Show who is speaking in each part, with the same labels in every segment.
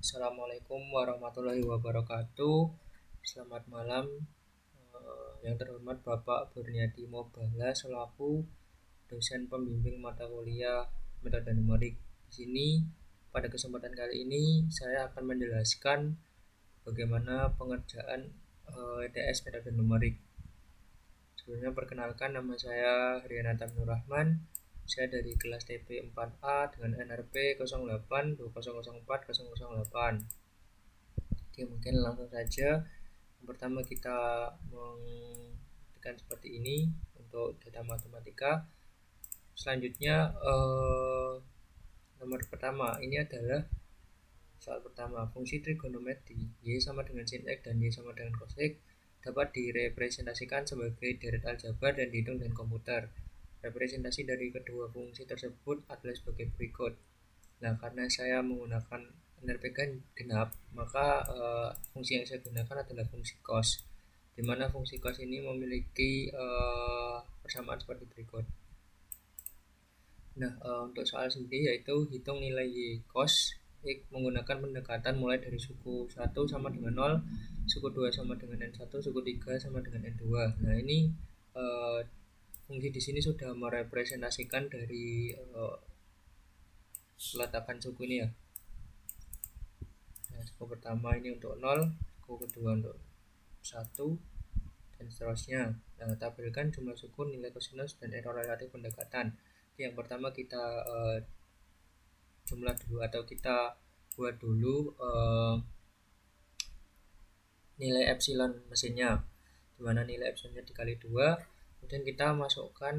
Speaker 1: Assalamualaikum warahmatullahi wabarakatuh. Selamat malam, yang terhormat Bapak Burniadi Mobala selaku dosen pembimbing mata kuliah metode numerik. Di sini pada kesempatan kali ini saya akan menjelaskan bagaimana pengerjaan ETS metode numerik. Sebelumnya perkenalkan, nama saya Rianata Nur Rahman. Saya dari kelas TP 4A dengan NRP 0820040008. Oke, mungkin langsung saja. Yang pertama kita mengetikkan seperti ini untuk data matematika. Selanjutnya nomor pertama ini adalah soal pertama, fungsi trigonometri y sama dengan sin x dan y sama dengan cos x dapat direpresentasikan sebagai deret aljabar dan dihitung dengan komputer. Representasi dari kedua fungsi tersebut adalah sebagai berikut. Nah, karena saya menggunakan NRP genap, maka fungsi yang saya gunakan adalah fungsi cos, di mana fungsi cos ini memiliki persamaan seperti berikut. Nah, untuk soal sendiri yaitu hitung nilai y cos X menggunakan pendekatan mulai dari suku 1 sama dengan 0, suku 2 sama dengan N1, suku 3 sama dengan N2. Nah, ini fungsi di sini sudah merepresentasikan dari peletakan suku ini ya. Nah, suku pertama ini untuk 0, suku kedua untuk 1, dan seterusnya. Nah, tabelkan jumlah suku, nilai kosinus, dan error relatif pendekatan. Jadi yang pertama kita jumlah dulu atau kita buat dulu nilai epsilon mesinnya, dimana nilai epsilonnya dikali 2. Kemudian kita masukkan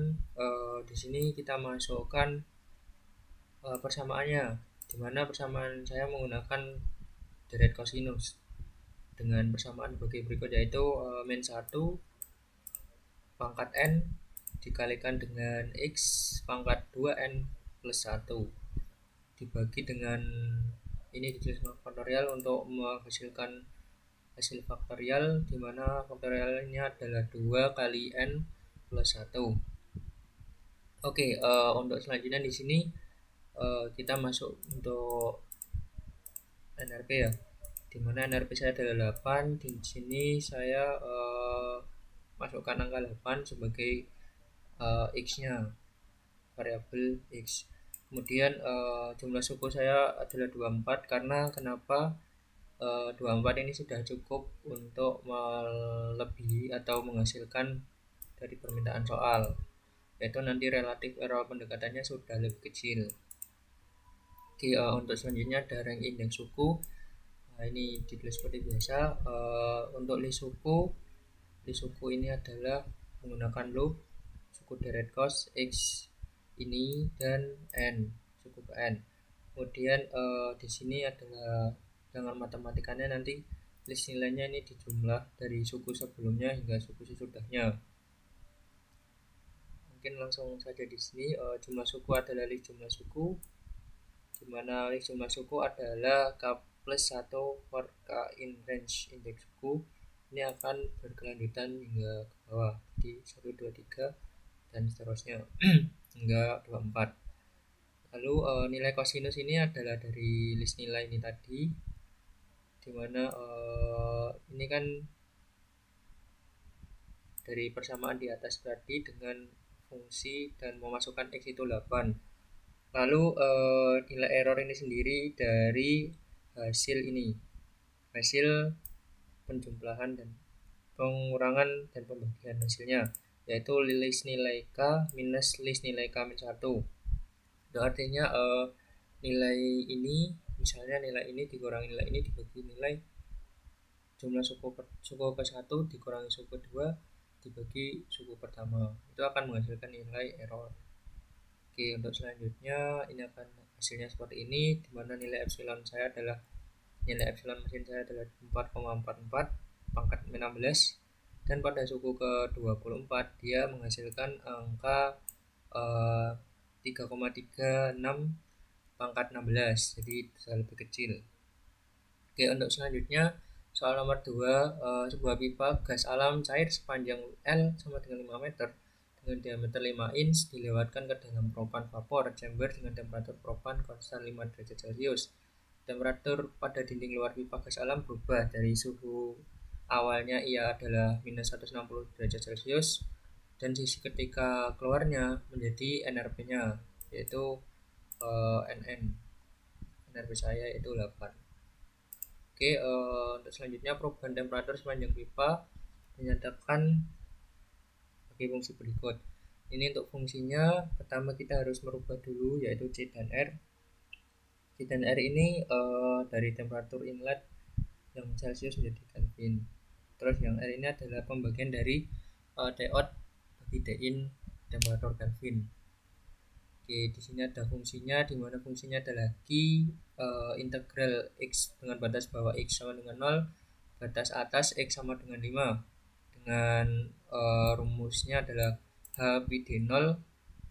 Speaker 1: di sini kita masukkan persamaannya, dimana persamaan saya menggunakan deret kosinus dengan persamaan bagi berikut, yaitu min 1 pangkat n dikalikan dengan x pangkat 2n plus 1 dibagi dengan ini ditulis faktorial untuk menghasilkan hasil faktorial, dimana faktorialnya adalah 2 kali n plus 1. Oke, untuk selanjutnya di sini kita masuk untuk NRP ya, dimana NRP saya adalah 8. Di sini saya masukkan angka 8 sebagai x-nya, variabel x. Kemudian jumlah suku saya adalah 24. Karena kenapa 24 ini sudah cukup untuk melebihi atau menghasilkan dari permintaan soal, yaitu nanti relatif error pendekatannya sudah lebih kecil. Oke, untuk selanjutnya ada rank indeks suku. Nah, ini ditulis seperti biasa. Untuk list suku ini adalah menggunakan loop suku deret cos x ini dan n, suku ke n. Kemudian di sini adalah dengan matematikanya nanti list nilainya ini dijumlah dari suku sebelumnya hingga suku sesudahnya. Mungkin langsung saja di sini jumlah suku adalah list jumlah suku, di mana list jumlah suku adalah k plus 1 for k in range indeks suku. Ini akan berkelanjutan hingga ke bawah, di 1, 2, 3 dan seterusnya hingga 24. Lalu nilai kosinus ini adalah dari list nilai ini tadi, dimana ini kan dari persamaan di atas tadi dengan fungsi dan memasukkan x itu 8. Lalu nilai error ini sendiri dari hasil ini, hasil penjumlahan dan pengurangan dan pembagian hasilnya, yaitu list nilai k minus list nilai k min 1. Itu artinya nilai ini, misalnya nilai ini dikurangi nilai ini dibagi nilai jumlah suku ke 1 dikurangi suku kedua dibagi suku pertama, itu akan menghasilkan nilai error. Oke, untuk selanjutnya ini akan hasilnya seperti ini, dimana nilai epsilon saya adalah nilai epsilon mesin saya adalah 4,44 pangkat 16, dan pada suku ke 24 dia menghasilkan angka 3,36 pangkat 16, jadi sudah lebih kecil. Oke, untuk selanjutnya soal nomor 2, sebuah pipa gas alam cair sepanjang L sama dengan 5 meter dengan diameter 5 inch dilewatkan ke dalam propan vapor chamber dengan temperatur propan konstan 5 derajat Celcius. temperatur pada dinding luar pipa gas alam berubah dari suhu awalnya ia adalah minus 160 derajat Celcius dan sisi ketika keluarnya menjadi NRP-nya yaitu NN. NRP saya itu 8. Oke, untuk selanjutnya perubahan temperatur sepanjang pipa dinyatakan bagi fungsi berikut. Ini untuk fungsinya, pertama kita harus merubah dulu yaitu C dan R. C dan R ini dari temperatur inlet yang Celcius menjadi Kelvin. Terus yang R ini adalah pembagian dari T-out bagi T-in temperatur Kelvin. Oke, di sini ada fungsinya, di mana fungsinya adalah Q integral X dengan batas bawah X sama dengan 0, batas atas X sama dengan 5. Dengan rumusnya adalah H pi D0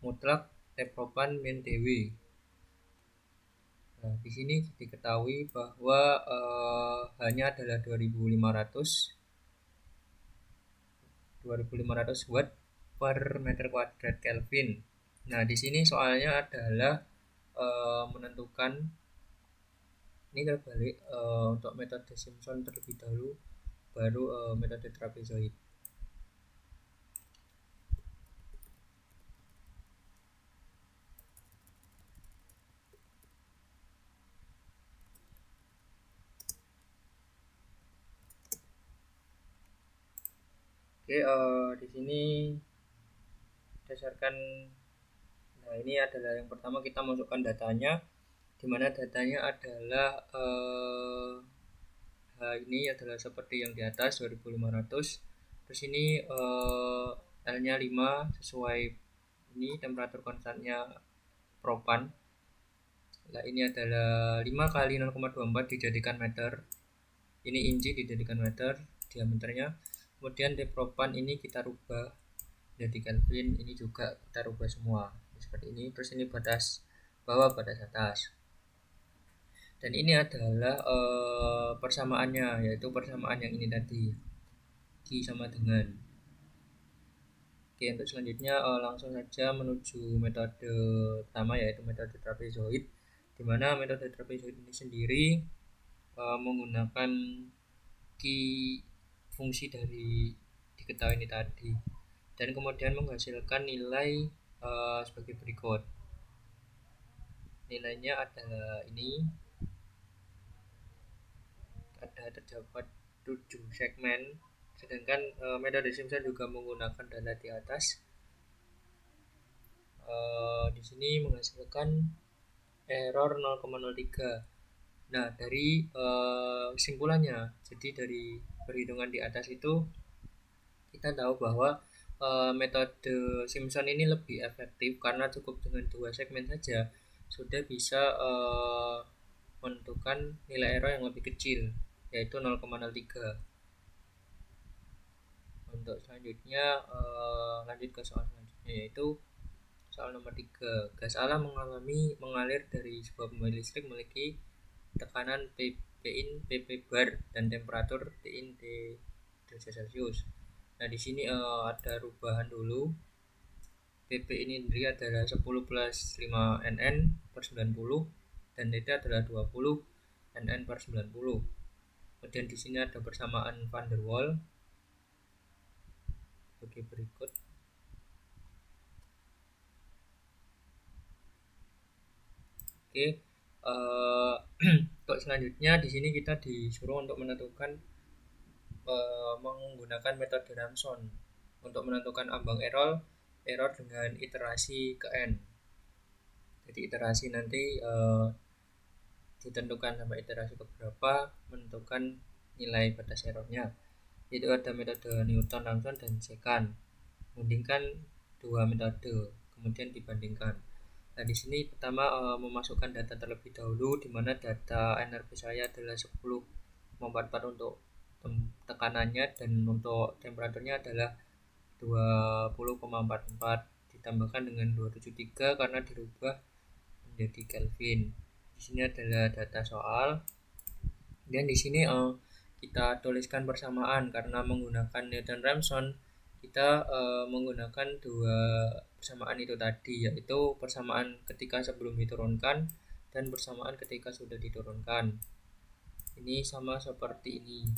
Speaker 1: mutlak T propan min Tw. Nah, di sini diketahui bahwa H-nya adalah 2500 watt per meter kuadrat Kelvin. Nah, di sini soalnya adalah menentukan ini terbalik untuk metode Simpson terlebih dahulu, baru metode trapezoid. Oke, di sini berdasarkan, nah ini adalah yang pertama kita masukkan datanya, di mana datanya adalah ini adalah seperti yang di atas 2500. Terus ini L-nya 5 sesuai ini temperatur konstannya propan. Nah, ini adalah 5 kali 0,24 dijadikan meter. Ini inci dijadikan meter diameternya. Kemudian di propan ini kita rubah jadi Kelvin, ini juga kita rubah semua seperti ini. Terus ini batas bawah, batas atas. Dan ini adalah persamaannya, yaitu persamaan yang ini tadi, Q sama dengan. Oke, untuk selanjutnya langsung saja menuju metode pertama yaitu metode trapezoid, di mana metode trapezoid ini sendiri menggunakan Q fungsi dari diketahui ini tadi, dan kemudian menghasilkan nilai sebagai berikut. Nilainya adalah ini, ada terdapat 7 segmen, sedangkan metode Simpson juga menggunakan data di atas. Di sini menghasilkan error 0,03. Nah, dari kesimpulannya, jadi dari perhitungan di atas itu kita tahu bahwa metode Simpson ini lebih efektif karena cukup dengan 2 segmen saja sudah bisa menentukan nilai error yang lebih kecil yaitu 0,03. Untuk selanjutnya lanjut ke soal selanjutnya yaitu soal nomor 3. Gas alam mengalir dari sebuah pembangkit listrik memiliki tekanan Pin PP bar dan temperatur Tin T derajat Celcius. Nah, di sini ada rubahan dulu. PP ini sendiri adalah 10 plus 5 NN per 90 dan T adalah 20 NN per 90. Kemudian di sini ada persamaan van der Waals sebagai berikut. Oke, untuk selanjutnya di sini kita disuruh untuk menentukan menggunakan metode Ramson untuk menentukan ambang error dengan iterasi ke n. Jadi iterasi nanti ditentukan sampai iterasi ke berapa menentukan nilai batas errornya. Itu ada metode Newton, Ramson, dan Secant. Membandingkan dua metode, kemudian dibandingkan. Nah, di sini pertama memasukkan data terlebih dahulu, di mana data NRP saya adalah 10,44 untuk tekanannya dan untuk temperaturnya adalah 20,44 ditambahkan dengan 273 karena dirubah menjadi Kelvin. Di sini adalah data soal, dan di sini kita tuliskan persamaan karena menggunakan Newton Ramson. Kita menggunakan dua persamaan itu tadi, yaitu persamaan ketika sebelum diturunkan dan bersamaan ketika sudah diturunkan. Ini sama seperti ini,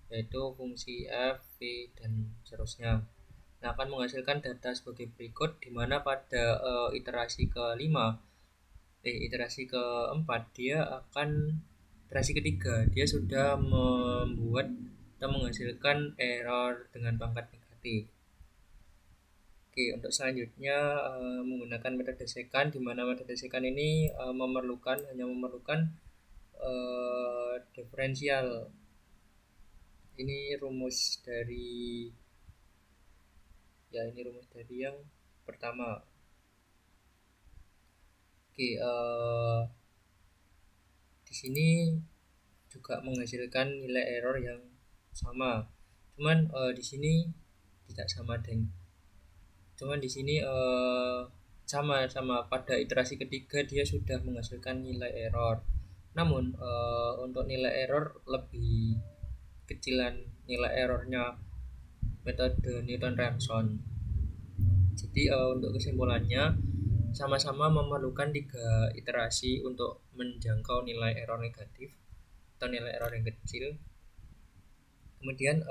Speaker 1: yaitu fungsi f, v, dan seterusnya. Nah, akan menghasilkan data sebagai berikut, di mana pada iterasi keempat iterasi ketiga dia sudah membuat atau menghasilkan error dengan pangkat negatif. Oke, untuk selanjutnya menggunakan metode secant, di mana metode secant ini hanya memerlukan diferensial. Ini rumus dari yang pertama. Oke, di sini juga menghasilkan nilai error yang sama. Cuman di sini tidak sama cuman di sini sama pada iterasi ketiga dia sudah menghasilkan nilai error. Namun untuk nilai error lebih kecilan nilai errornya metode Newton-Raphson. Jadi untuk kesimpulannya sama-sama memerlukan 3 iterasi untuk menjangkau nilai error negatif atau nilai error yang kecil. Kemudian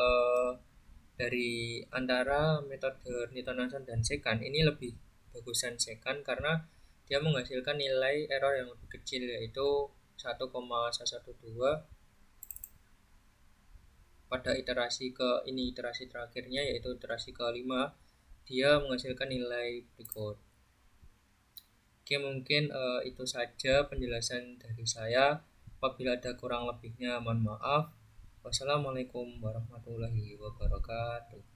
Speaker 1: dari antara metode Newton-Raphson dan secant, ini lebih bagusan secant karena dia menghasilkan nilai error yang lebih kecil, yaitu 1,112. Pada iterasi terakhirnya, yaitu iterasi ke-5, dia menghasilkan nilai berikut. Oke, mungkin itu saja penjelasan dari saya. Apabila ada kurang lebihnya mohon maaf. Wassalamualaikum warahmatullahi wabarakatuh.